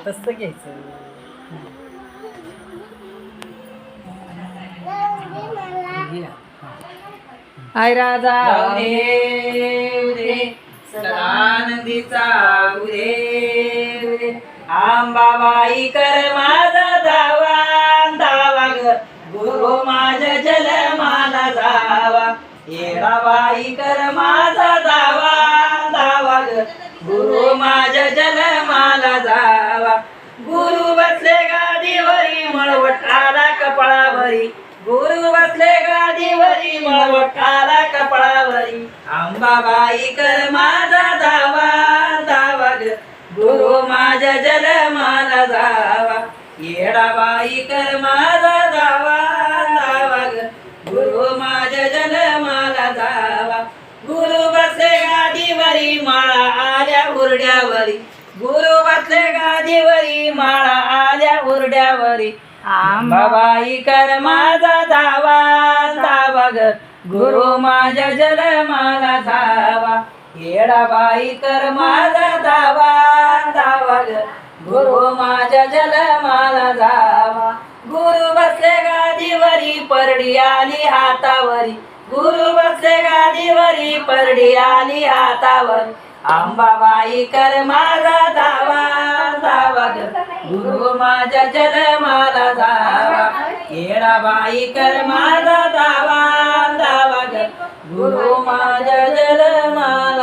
तसं घ्यायचं. हाय राजा उरे सदानंदीचा उरे उरे आंबाबाई कर माझा धावा धावा ग गुरु माझ्या जलमाला जावा येडाबाई कर माझा धावा धावा ग गुरु माझ्या जलमाला जावा गुरु बसले गादीवरी मळवट आला कपाळावरी गुरु बसले गादीवरी मळवट आला कपाळावरी अंबाबाई कर माझा धावा धावा ग गुरु माझ्या जलमाला जावा येडाबाई कर माझा धावा धावा ग गुरु माझ्या जलमाला जावा गुरु बसले गादीवरी माळा आल्या हुरड्यावरी गुरु बसले गादीवरी माळा आल्या हुरड्यावरी आंबाबाई कर माझा धावा धावा ग गुरु माझ्या जलमाला धावा येडाबाई कर माझा धावा धावा ग गुरु माझ्या जलमाला धावा गुरु बसले गादीवरी परडी आली हातावरी गुरु बसले गादीवरी परडी आली हातावर अंबाबाई कर माझा धावा धावा ग गुरु माझ्या जलमाला धावा येडाबाई कर माझा धावा धावा ग गुरु माझ्या जलमाला